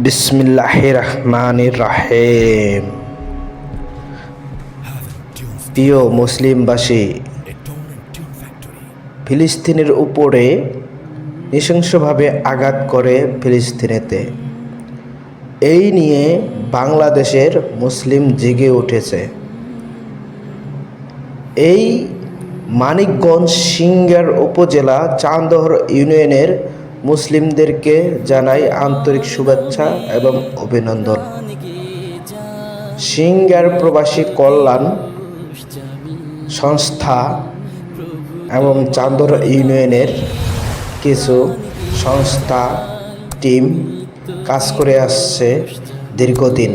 বিসমিল্লাহির রহমানির রহিম। প্রিয় মুসলিমবাসী, ফিলিস্তিনের উপরে নৃশংসভাবে আঘাত করে ফিলিস্তিনেতে, এই নিয়ে বাংলাদেশের মুসলিম জেগে উঠেছে। এই মানিকগঞ্জ সিংড়া উপজেলা চান্দহর ইউনিয়নের মুসলিমদেরকে জানাই আন্তরিক শুভেচ্ছা এবং অভিনন্দন। সিংড়ার প্রবাসী কল্যাণ সংস্থা এবং চান্দহর ইউনিয়নের কিছু সংস্থা টিম কাজ করে আসছে দীর্ঘদিন।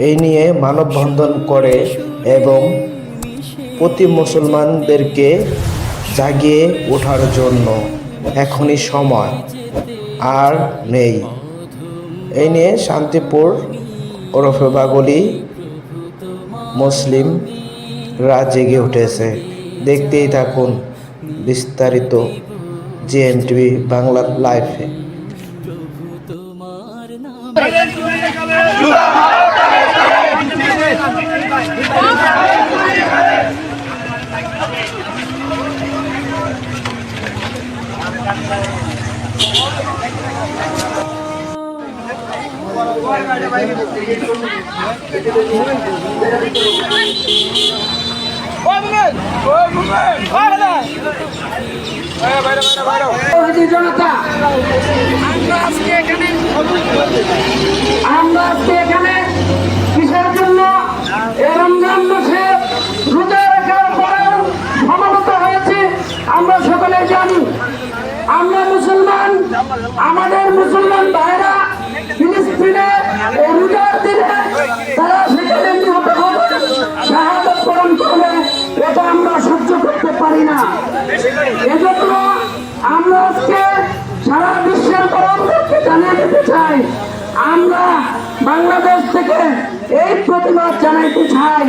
এই নিয়ে মানববন্ধন করে এবং প্রতি মুসলমানদেরকে জাগিয়ে ওঠার জন্য এখনই সময় আর নেই। এই নিয়ে শান্তিপুর ওরফে বাগলি মুসলিমরা জেগে উঠেছে। দেখতেই থাকুন বিস্তারিত জিএমটিভি বাংলা লাইভে। আমরা আজকে এখানে কিসের জন্য? রমজান মাসে রোজা রাখার পরে সমবেত হয়েছি। আমরা সকলে জানি আমরা মুসলমান, আমাদের মুসলমান ভাইরা ফিলিস্তিনে এই রোজার দিনে তারা সেখানে নিহত হবে, শাহাদাত বরণ করবে। এটা আমরা সহ্য করতে পারি না। এজন্য আমরা আজকে সারা বিশ্বের গণতন্ত্রকে জানিয়ে দিতে চাই, আমরা বাংলাদেশ থেকে এই প্রতিবাদ জানাইতে চাই।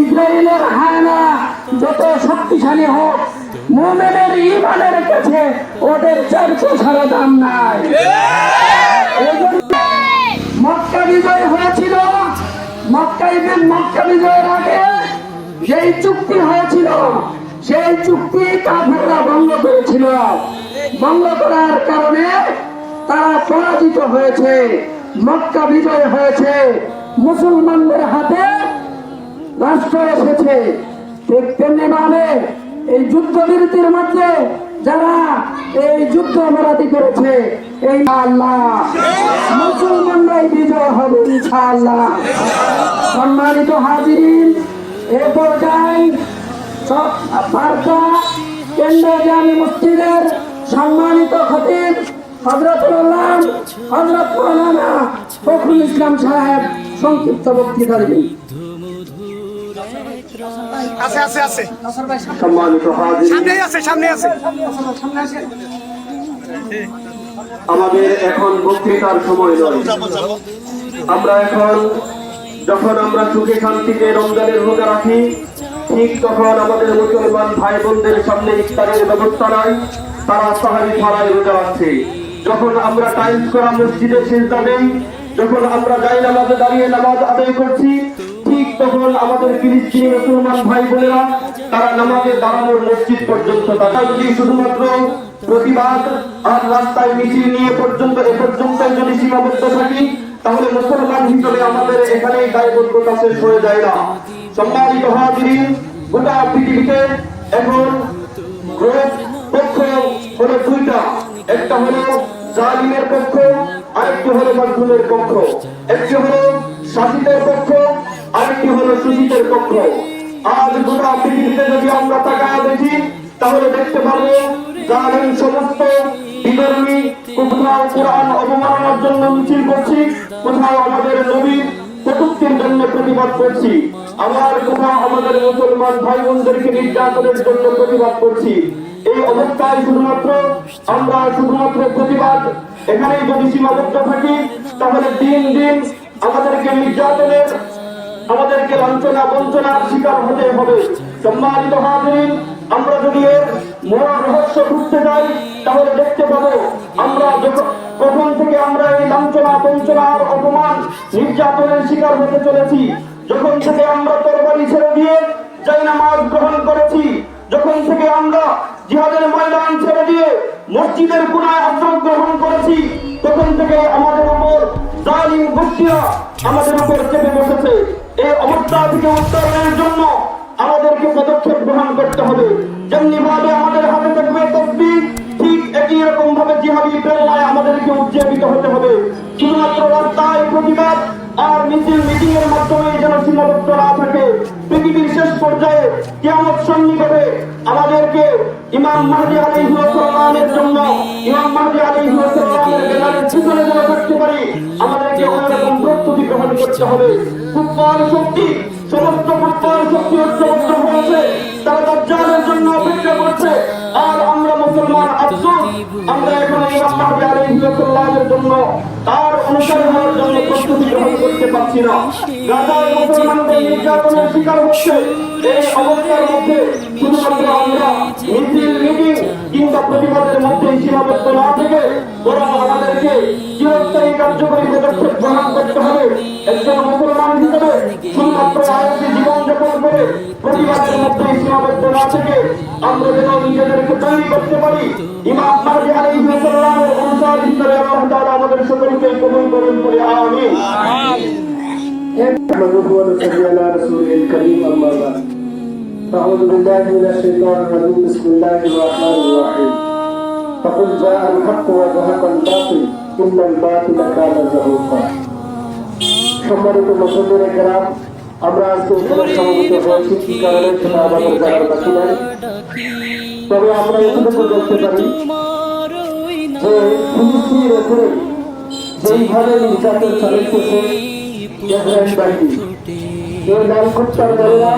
ইসরায়েলের হায়না যত শক্তিশালী হোক, মুমিনের ঈমানের কাছে ওদের চারশো ছাড়া দাম নাই। মক্কা বিজয় হয়েছিল, মক্কা বিজয়ের আগে যেই চুক্তি হয়েছিল সেই চুক্তি কাফেররা ভঙ্গ করেছিল। ভঙ্গ করার কারণে তারা পরাজিত হয়েছে, মক্কা বিজয় হয়েছে, মুসলমানদের হাতে রাষ্ট্র এসেছে। ঠিক তেমনি ভাবে এই যুদ্ধবিরতির মধ্যে যারা এই যুদ্ধ অপরাধী করেছে, এই আল্লাহ মুসলমানরাই বিজয় হবে ইনশাআল্লাহ। সম্মানিত হাজিরিন, এ পর্যায়ে কেন্দ্র জামি মসজিদের সম্মানিত খতিব হযরত মাওলানা ফখরুল ইসলাম সাহেব সংক্ষিপ্ত বক্তৃতা দেবেন। সম্মানিত আমাদের এখন বক্তৃতার সময় নয়। আমরা এখন যখন আমরা সুখে শান্তিতে রমজানের রোজা রাখি, ঠিক তখন আমাদের মুসলমান ভাই বোনদের সামনে ইফতারের ব্যবস্থা নাই, তারা সাহারি ছাড়াই রোজা রাখছে। যখন আমরা টাইলস করা মসজিদে সিজদা দেই, যখন আমরা যাই নামাজে দাঁড়িয়ে নামাজ আদায় করছি, ঠিক তখন আমাদের ফিলিস্তিনি মুসলমান ভাই বোনেরা তারা নামাজে দাঁড়ানোর মসজিদ পর্যন্ত, তারা যদি শুধুমাত্র প্রতিবাদ আর রাস্তায় মিছিল নিয়ে পর্যন্ত এ পর্যন্ত যদি সীমাবদ্ধ থাকি, তাহলে মুসলমান হিসেবে আমাদের এখানেই দায়বদ্ধতা শেষ হয়ে যায় না। সম্মানিত হাজিরিন, গোটা পৃথিবীতে এখন পক্ষ হলো দুইটা, একটা হলো জালিমের পক্ষ, আরেকটি হলো মাজলুমের পক্ষ। একটি হলো শাসিতের পক্ষ, আরেকটি হলো শোষিতের পক্ষ। আজ গোটা পৃথিবীতে যদি আমরা তাকায় দেখি, তাহলে দেখতে পাবো জালিম সমস্ত বিধর্মী কোথাও কোরআন অবমাননার জন্য মিছিল করছি, কোথাও আমাদের নবীর কটূক্তির জন্য প্রতিবাদ করছি, আবার কোথাও আমাদের মুসলমান ভাই বোনদেরকে নির্যাতনের জন্য প্রতিবাদ করছি। এই অবস্থায় শুধুমাত্র প্রতিবাদ এখানেই যদি সীমাবদ্ধ থাকি, তাহলে দিন দিন আমাদেরকে নির্যাতনের, আমাদেরকে লাঞ্ছনা বঞ্চনার শিকার হতে হবে। সম্মানিত হাজিরিন, আমরা যদি মহা রহস্য খুঁজতে যাই তাহলে দেখতে পাবো আমরা কখন থেকে আমরা এই লাঞ্ছনা বঞ্চনা আর অপমান নির্যাতনের শিকার হতে চলেছি। যখন থেকে আমরা তরবারি ছেড়ে দিয়ে জায়নামাজ গ্রহণ করেছি, যখন থেকে আমরা জিহাদের ময়দান ছেড়ে দিয়ে মসজিদের কোনায় আশ্রয় গ্রহণ করেছি, তখন থেকে আমাদের উপর জালিম গোষ্ঠীরা আমাদের উপর চেপে বসেছে। এই অবস্থা থেকে উত্তরণের জন্য আমাদেরকে পদক্ষেপ গ্রহণ করতে হবে। যেমনি ভাবে আমাদের হাতে থাকবে তাসবিহ, ঠিক একই রকম ভাবে জিহাদি প্রেরণায় আমাদেরকে উজ্জীবিত হতে হবে। শুধুমাত্র রাস্তায় প্রতিবাদ আর মিটিং এর মাধ্যমে যেন সীমাবদ্ধ না থাকে। পৃথিবীর শেষ পর্যায়ে কিয়ামত সন্নিকটে আমাদেরকে ইমাম মাহদী আলাইহিস সালামের জন্য ইমাম মাহদী আলাইহিস সালামের বেলালের পিছনে যেন থাকতে পারি, আমাদেরকে ওইরকম প্রস্তুতি গ্রহণ করতে হবে। কুফার শক্তি, সমস্ত কুফার শক্তি ঐক্যবদ্ধ হয়েছে, তারা দাজ্জালের জন্য অপেক্ষা করছে। আর আমরা মুসলমান আফসোস, আমরা এখন ইমাম মাহদী আলাইহিস সালামের জন্য তার অনুসারী হওয়ার জন্য প্রস্তুতি গ্রহণ করতে পারছি না। গাজার মুসলমানদের নির্যাতনের শিকার হচ্ছে। এই অবস্থার মধ্যে শুধুমাত্র আমরা মিটিং কিংবা প্রতিবাদের মধ্যে সীমাবদ্ধ না থেকে বরং আমাদেরকে চিরস্থায়ী কার্যকরী পদক্ষেপ গ্রহণ করতে হবে। একজন মুসলমান হিসেবে শুধুমাত্র আয়াতে জীবনযাপন করে প্রতিবাদের মধ্যে সীমাবদ্ধ না থেকে আমরা যেন নিজেদেরকে তৈরি করতে পারি ইমাম মাহদী আলাইহিস সালামের অনুসারী হিসেবে। আল্লাহ তাআলা আমাদের সকলকে কবুল করুন, বলি আমিন। أعوذ بالله من الشيطان الرجيم بسم الله الرحمن الرحيم فقل جاء الحق وزهق الباطل إن الباطل كان زهوقا সম্মানিত মুসলিম গ্রাম, আমরা আজকে এখানে সমবেত হয়েছি কি কারণে সেটা আমাদের জানার বাকি নাই। তবে আমরা এটুকু বলতে পারি যে ফিলিস্তিনের উপরে যেইভাবে নির্যাতন চালাইতেছে ইসরায়েল বাহিনী, এই লালকুত্তার দলেরা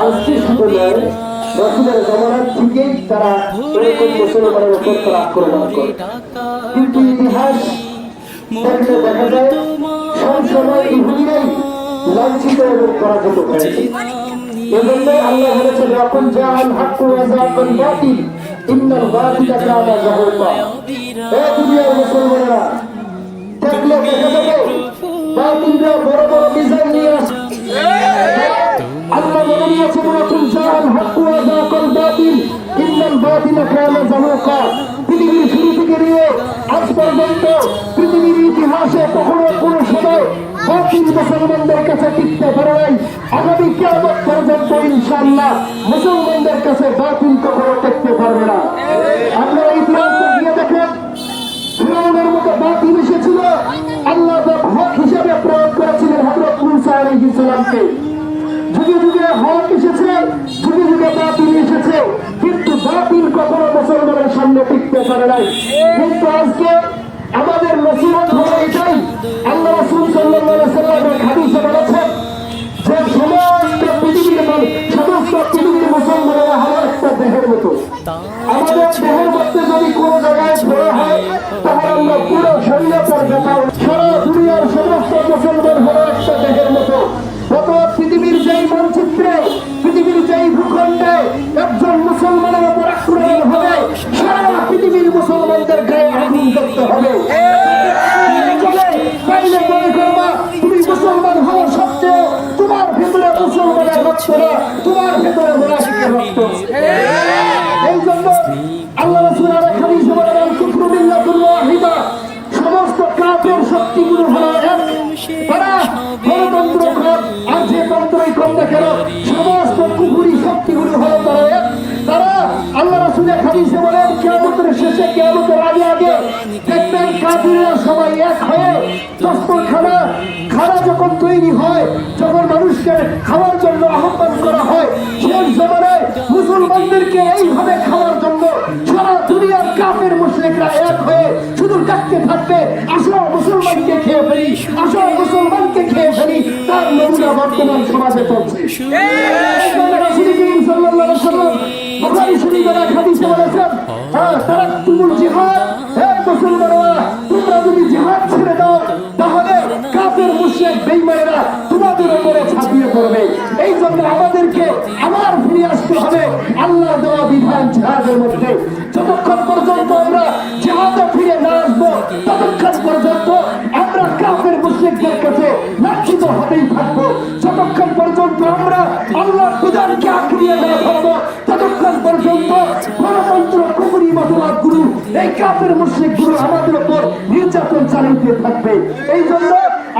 আজকে শুধু নয়, রাসূলের জামানার থেকেই তারা এরকম মুসলমানের উপর তারা আক্রমণ করে। কিন্তু ইতিহাস দেখলে দেখা যায় সবসময় ইহুদিরাই লাঞ্ছিত এবং পরাজিত হয়েছে। এজন্যই আল্লাহ বলেছেন যখন জাআল হাক্কু ওয়া যাকাল বাতিল ইন্নাল বাতিলা কানা যাহুকা। এই দুনিয়ার মুসলমানেরা দেখলে দেখা যাবে বাতিলরা বড় বড় মিসাইল নিয়ে আসে। আল্লাহ বলে দিয়েছেন যখন জাআল হাক্কু ওয়া যাকাল বাতিল ইন্নাল বাতিলা কানা যাহুকা। পৃথিবীর শুরু থেকে নিয়ে আজ পর্যন্ত পৃথিবীর ইতিহাসে কখনো কোনো সময় বাতিল মুসলমানদের কাছে টিকতে পারে নাই। আগামী কিয়ামত পর্যন্ত ইনশাআল্লাহ মুসলমানদের কাছে বাতিল কখনো টিকতে পারবে না। আপনারা ইতিহাসে গিয়ে দেখেন, ফিরআউনের মতো বাতিল এসেছিল, আল্লাহ হক হিসেবে প্রয়োগ করেছিলেন হযরত মূসা আলাইহিস সালামকে। যুগে যুগে হক এসেছে, যুগে যুগে বাতিল এসেছে, কিন্তু বাতিল কখনো মুসলমানের সামনে টিকতে পারে নাই। কিন্তু আজকে আমাদের নসিহত হলো এটাই, আল্লাহ রাসূল সাল্লাল্লাহু আলাইহি ওয়াসাল্লামের হাদিসে বলেছেন যে সমস্ত পৃথিবীর মুসলমানেরা হলো একটা দেহের মতো। আমাদের দেহের মধ্যে যদি কোনো জায়গায় ছোড়া হয় তাহলে আমরা পুরো শরীরে পর ব্যথা। সারা দুনিয়ার সমস্ত মুসলমান হলো একটা দেহের মতো। অতএব পৃথিবীর যেই মানচিত্রে, পৃথিবীর যেই ভূখণ্ডে একজন মুসলমানের উপর আক্রমণ হবে, সারা পৃথিবীর মুসলমানদের গায়ে আগুন করতে হবে। তাইলে মনে করবা তুমি মুসলমান হওয়া সত্ত্বেও তোমার ভেতরে মুসলমানের রক্ত না, তোমার ভেতরে মুনাফিকের রক্ত। এই জন্য আল্লাহ রাসূল হাদিসে বলেন আল কুফরু মিল্লাতুন ওয়াহিদা, সমস্ত কাফের শক্তিগুলো হলো এক। তারা গণতন্ত্র কর আর যে তন্ত্রই কর না কেন, সমস্ত কুফরি শক্তিগুলো হলো তারা এক। তারা আল্লাহ রাসূলের হাদিসে বলেন কিয়ামতের শেষে, কিয়ামতের আগে আগে দেখবেন কাফিররা সবাই এক হয়ে খানা যখন তৈরি হয়, যখন মানুষকে খাওয়ার জন্য আহ্বান করা হয়, সেই জমানায় মুসলমানদেরকে এইভাবে খাওয়ার জন্য সারা দুনিয়ার কাফের মুশরিকরা এক হয়ে শুধু ডাকতে থাকবে, আসো মুসলমানকে খেয়ে ফেলি, আসো মুসলমানকে খেয়ে ফেলি। তার নমুনা বর্তমান সমাজে চলছে। রাসূল করিম সাল্লাল্লাহু আলাইহি ওয়াসাল্লাম বুখারী শরীফের এক হাদিসে বলেছেন, তারাকতুমুল জিহাদ, হে মুসলমানরা তোমরা যদি জিহাদ ছেড়ে দাও তাহলে কাফের মুশরিক বেঈমানেরা তোমাদের উপরে ঝাঁপিয়ে পড়বে। এই জন্য আমাদেরকে আবার ফিরে আসতে হবে আল্লাহর দেওয়া বিধান। জিহাদের মধ্যে। যতক্ষণ পর্যন্ত আমরা জিহাদে ফিরে না আসবো, ততক্ষণ পর্যন্ত আমরা কাফের মুশরিকদের কাছে লাঞ্ছিত হতেই থাকবো। যতক্ষণ পর্যন্ত আমরা আল্লাহর বিধানকে আঁকড়িয়ে না ধরবো, ততক্ষণ পর্যন্ত গণতন্ত্র কুকুরি মতবাদ গুরু এই কাফের মুশরিক গুরু আমাদের উপর নির্যাতন চালাতে থাকবে। এই জন্য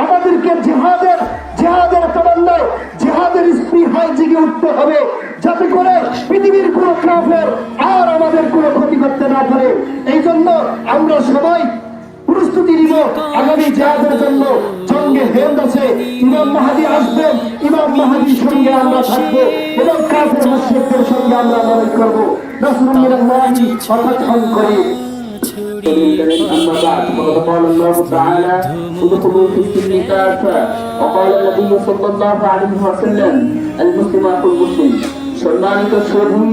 আমাদেরকে জিহাদের তমন্নায়, জিহাদের স্পৃহায় জেগে উঠতে হবে, যাতে করে পৃথিবীর কোন কাফের আর আমাদের কোনো ক্ষতি করতে না পারে। এই জন্য আমরা সবাই প্রস্তুতি নিব আগামী জিহাদের জন্য। জঙ্গে হিন্দ আছে, ইমাম মাহদী আসবেন, ইমাম মাহদীর সঙ্গে আমরা থাকবো এবং কাফের মুশরিকদের সঙ্গে আমরা লড়াই করবো। নাসরুম মিনাল্লাহি ওয়া ফাতহুন করিম। أما بعد فقد قال الله تعالى ادخلوا في السلم كافة وقال النبي صلى الله عليه وسلم المسلم أخو المسلم। সম্মানিত সুধী,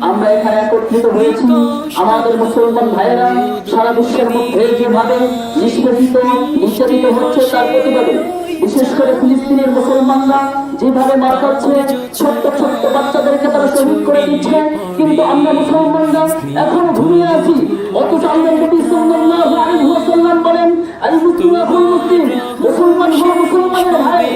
আমরা এখানে একত্রিত হয়েছি আমাদের মুসলমান ভাইয়েরা সারা বিশ্বের মধ্যে যেভাবে নিষ্পেষিত নির্যাতিত হচ্ছে তার প্রতিবাদে। বিশেষ করে ফিলিস্তিনের মুসলমানরা যেভাবে মার খাচ্ছে, ছোট্ট ছোট্ট বাচ্চাদেরকে তারা শহীদ করে দিচ্ছে, কিন্তু আমরা মুসলমানরা এখনো ঘুমিয়ে আছি। অথচ আল্লাহ নবী সাল্লাল্লাহু আলাইহি ওয়াসাল্লাম বলেন, আল মুসলিম আখুল মুসলিম, মুসলমান হলো মুসলমানের ভাই।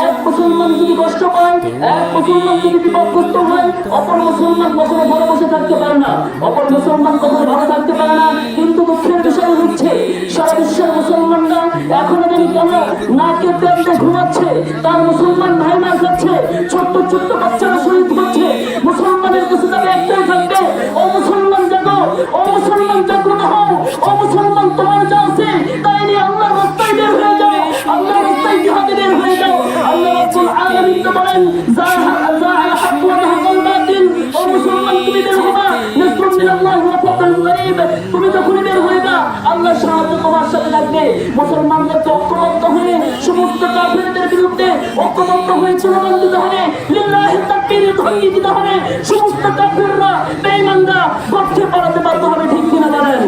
এক মুসলমান যদি কষ্ট পায়, এক মুসলমান যদি বিপদগ্রস্ত হয়, অপর মুসলমান কখনো ঘরে বসে থাকতে পারে না, অপর মুসলমান কখনো ভালো থাকতে পারে না। কিন্তু দুঃখের বিষয় হচ্ছে সারা বিশ্বের মুসলমানরা এখনো যদি কেন নাকে পেটে ঘুমাচ্ছে, তার মুসলমান ভাই মার খাচ্ছে, ছোট্ট ছোট্ট বাচ্চারা শহীদ হচ্ছে। মুসলমানের কাছে তাদের একটাই থাকবে, ও মুসলমান জাগো, ও মুসলমান জাগ্রত হও, ও মুসলমান তোমার যা আছে তাই নিয়ে আল্লাহর রাস্তায় বের হয়ে যাও, আল্লাহর রাস্তায় জিহাদে বের হয়ে যাও। আল্লাহ রাব্বুল আলামিন তো বলেন, যাহাল হক ওয়া যাহাল বাতিল, ও মুসলমান তুমি বের হবা, নাসরুম মিনাল্লাহি ওয়া ফাতহুন করিব। তুমি যখন বের হইবা, আল্লাহর সাহায্য তোমার সাথে থাকবে। মুসলমানদেরকে ঐক্যবদ্ধ হয়ে সমস্ত কাফিরদের বিরুদ্ধে ঐক্যবদ্ধ হয়ে স্লোগান দিতে হবে, লিল্লাহি তাকবীর ধ্বনি দিতে হবে। সমস্ত কাফিররা বেঈমানরা গর্তে পালাতে বাধ্য হবে, ঠিক কিনা বলেন?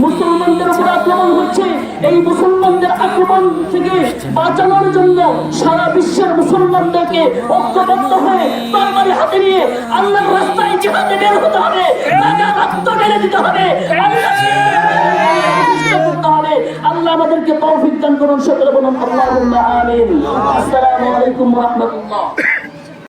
মুসলমানদের উপর আক্রমণ হচ্ছে, এই মুসলমানদের আক্রমণ থেকে বাঁচানোর জন্য সারা বিশ্বের মুসলমানদেরকে ঐক্যবদ্ধ হয়ে তরবারি হাতে নিয়ে আল্লাহর রাস্তায় জিহাদে বের হতে হবে, রক্ত ঢেলে দিতে হবে, আল্লাহ আমাদেরকে তৌফিক দান করুন। সকলে বলুন আল্লাহুম্মা আমিন। আসসালামু আলাইকুম ওয়া রাহমাতুল্লাহ।